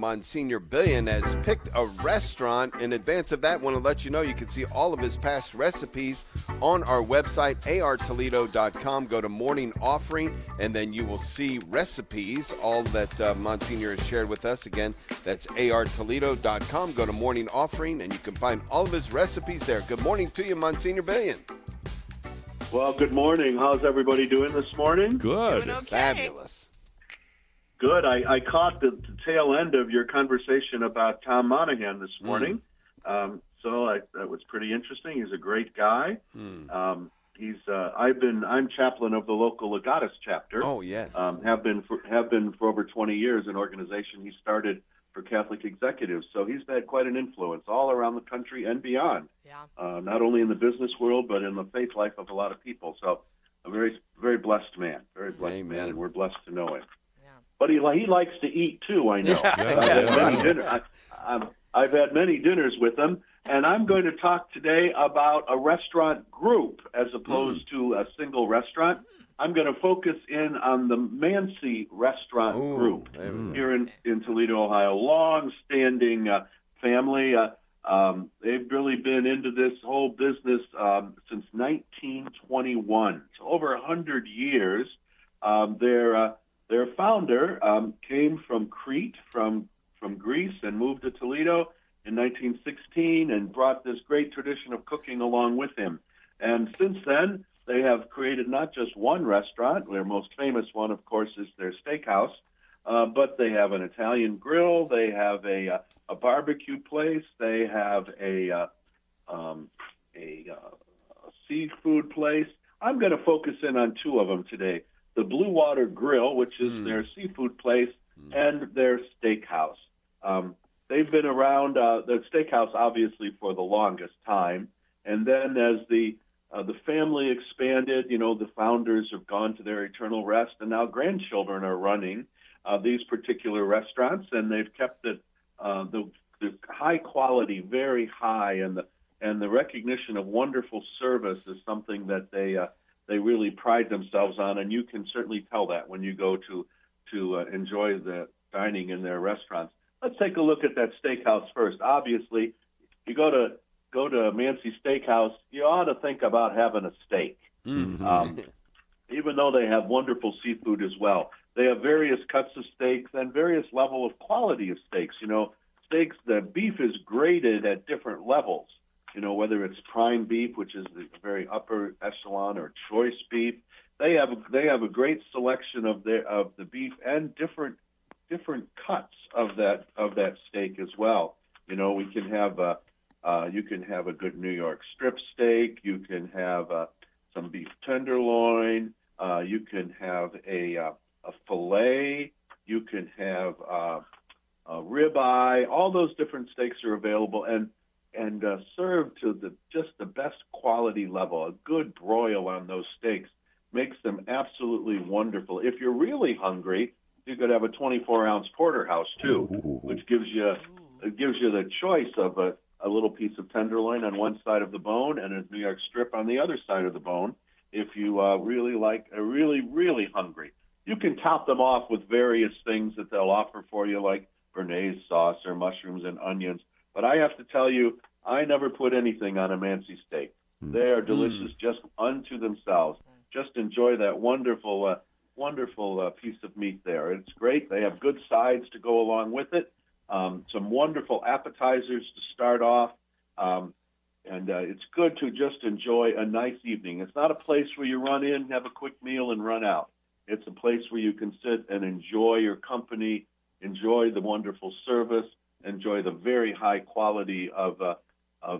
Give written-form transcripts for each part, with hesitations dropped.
Monsignor Billian has picked a restaurant. In advance of that, I want to let you know you can see all of his past recipes on our website, artoledo.com. Go to Morning Offering, and then you will see recipes, all that Monsignor has shared with us. Again, that's artoledo.com. Go to Morning Offering, and you can find all of his recipes there. Good morning to you, Monsignor Billian. Well, good morning. How's everybody doing this morning? Good. Doing okay. Fabulous. Good. I caught the tail end of your conversation about Tom Monahan this morning. That was pretty interesting. He's a great guy. I'm chaplain of the local Legatus chapter. Oh, yes. Have been for over 20 years, an organization he started for Catholic executives. So he's had quite an influence all around the country and beyond. Yeah. Not only in the business world, but in the faith life of a lot of people. So a very, very blessed man. Very blessed Amen. man, and we're blessed to know him. Yeah. But he likes to eat too, I know. I've had many dinners with him, and I'm going to talk today about a restaurant group as opposed to a single restaurant. I'm going to focus in on the Mancy restaurant group here in Toledo, Ohio. Long-standing family. They've really been into this whole business since 1921. So over 100 years. Their founder came from Crete, from Greece, and moved to Toledo in 1916 and brought this great tradition of cooking along with him. And since then, they have created not just one restaurant. Their most famous one, of course, is their Steakhouse, but they have an Italian grill. They have a barbecue place. They have a seafood place. I'm going to focus in on two of them today. The Bluewater Grill, which is their seafood place, and their Steakhouse. They've been around, the Steakhouse, obviously, for the longest time. And then as the family expanded, the founders have gone to their eternal rest, and now grandchildren are running these particular restaurants, and they've kept the high quality very high, and the recognition of wonderful service is something that they really pride themselves on, and you can certainly tell that when you go to enjoy the dining in their restaurants. Let's take a look at that Steakhouse first. Obviously, you go to Mancy Steakhouse, you ought to think about having a steak. Even though they have wonderful seafood as well. They have various cuts of steaks and various level of quality of steaks. Steaks, the beef is graded at different levels. Whether it's prime beef, which is the very upper echelon, or choice beef, they have a great selection of the beef and different cuts of that steak as well. We can have you can have a good New York strip steak. You can have some beef tenderloin. You can have a fillet. You can have a ribeye. All those different steaks are available and served to the best quality level. A good broil on those steaks makes them absolutely wonderful. If you're really hungry, you could have a 24-ounce porterhouse too, which gives you the choice of a little piece of tenderloin on one side of the bone and a New York strip on the other side of the bone. If you really really hungry, you can top them off with various things that they'll offer for you, like béarnaise sauce or mushrooms and onions. But I have to tell you, I never put anything on a Mancy steak. They are delicious just unto themselves. Just enjoy that wonderful piece of meat there. It's great. They have good sides to go along with it. Some wonderful appetizers to start off. And it's good to just enjoy a nice evening. It's not a place where you run in, have a quick meal, and run out. It's a place where you can sit and enjoy your company, enjoy the wonderful service, enjoy the very high quality of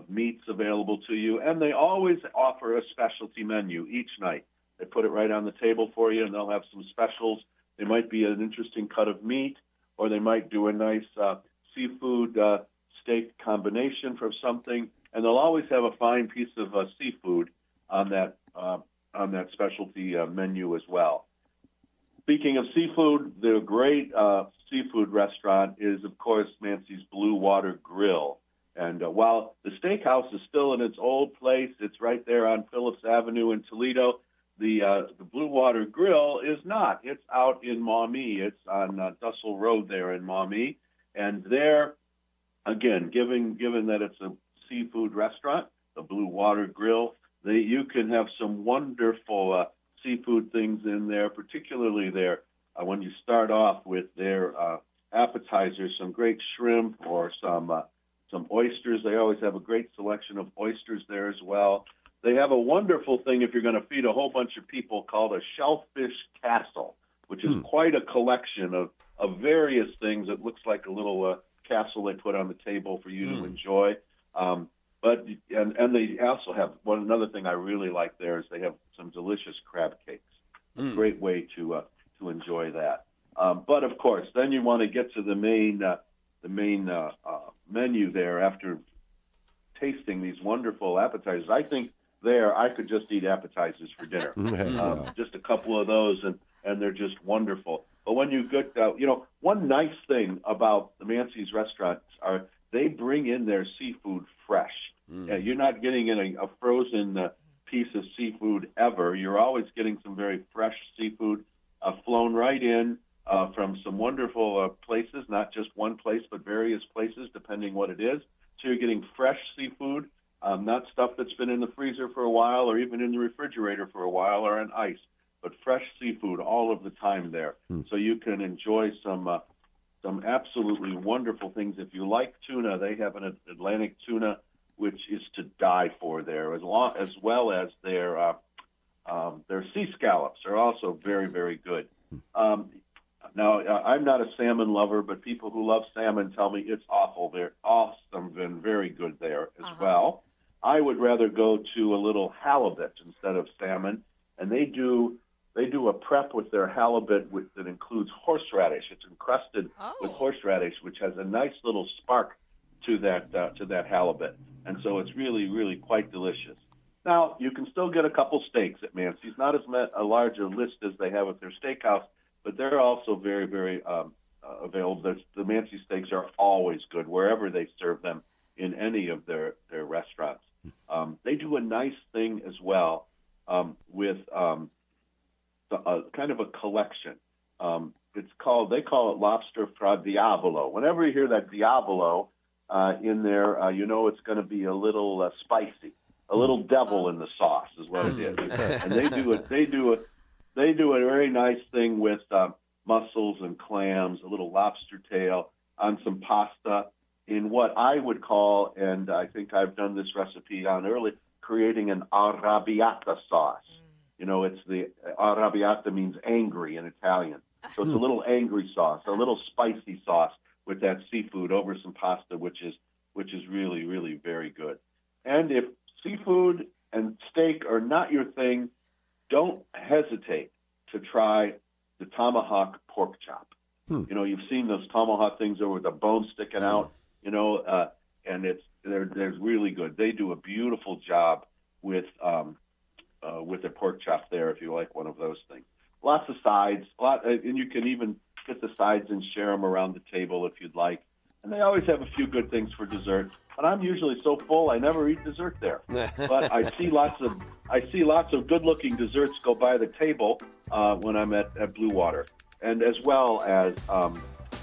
meats available to you. And they always offer a specialty menu each night. They put it right on the table for you, and they'll have some specials. They might be an interesting cut of meat, or they might do a nice seafood steak combination for something. And they'll always have a fine piece of seafood on that specialty menu as well. Speaking of seafood, the great seafood restaurant is, of course, Mancy's Bluewater Grill. And while the Steakhouse is still in its old place, it's right there on Phillips Avenue in Toledo, the Bluewater Grill is not. It's out in Maumee. It's on Dussel Road there in Maumee. And there, again, given that it's a seafood restaurant, the Bluewater Grill, you can have some wonderful seafood things in there, particularly when you start off with their appetizers, some great shrimp or some oysters. They always have a great selection of oysters there as well. They have a wonderful thing if you're going to feed a whole bunch of people called a shellfish castle, which is quite a collection of various things. It looks like a little castle they put on the table for you to enjoy. But they also have another thing I really like there is they have some delicious crab cakes. A great way to enjoy that. But of course, then you want to get to the main menu there after tasting these wonderful appetizers. I think I could just eat appetizers for dinner. Just a couple of those, and they're just wonderful. But when you get, one nice thing about the Mancy's restaurants are they bring in their seafood fresh. You're not getting in a frozen piece of seafood ever. You're always getting some very fresh seafood flown right in from some wonderful places, not just one place, but various places, depending what it is. So you're getting fresh seafood, not stuff that's been in the freezer for a while or even in the refrigerator for a while or on ice, but fresh seafood all of the time there. So you can enjoy some absolutely wonderful things. If you like tuna, they have an Atlantic tuna, which is to die for there, as well as their sea scallops are also very, very good. Now, I'm not a salmon lover, but people who love salmon tell me it's awful. They're awesome and very good there as well. I would rather go to a little halibut instead of salmon, and they do a prep with their halibut that includes horseradish. It's encrusted with horseradish, which has a nice little spark to that halibut, and so it's really, really quite delicious. Now, you can still get a couple steaks at Mancy's, not as a larger list as they have at their steakhouse, but they're also very, very available. The Mancy steaks are always good wherever they serve them in any of their restaurants. They do a nice thing as well with kind of a collection. They call it lobster fra diablo. Whenever you hear that diablo in there, it's going to be a little spicy. A little devil in the sauce is what it is, and they do a very nice thing with mussels and clams, a little lobster tail on some pasta in what I would call, and I think I've done this recipe on early, creating an arrabbiata sauce. It's the arrabbiata means angry in Italian, so it's a little angry sauce, a little spicy sauce with that seafood over some pasta, which is really, really very good. And if seafood and steak are not your thing, don't hesitate to try the tomahawk pork chop. You've seen those tomahawk things over with the bone sticking out, and they're really good. They do a beautiful job with their pork chop there if you like one of those things. Lots of sides, and you can even get the sides and share them around the table if you'd like. And they always have a few good things for dessert. But I'm usually so full I never eat dessert there. But I see lots of good-looking desserts go by the table when I'm at Bluewater, and as well as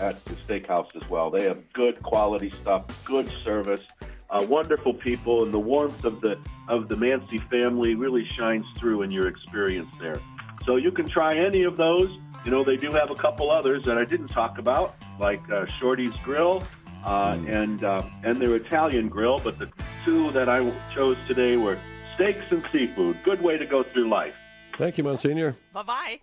at the Steakhouse as well. They have good quality stuff, good service, wonderful people, and the warmth of the Mancy family really shines through in your experience there. So you can try any of those. They do have a couple others that I didn't talk about, like Shorty's Grill and their Italian Grill, but the two that I chose today were steaks and seafood. Good way to go through life. Thank you, Monsignor. Bye-bye.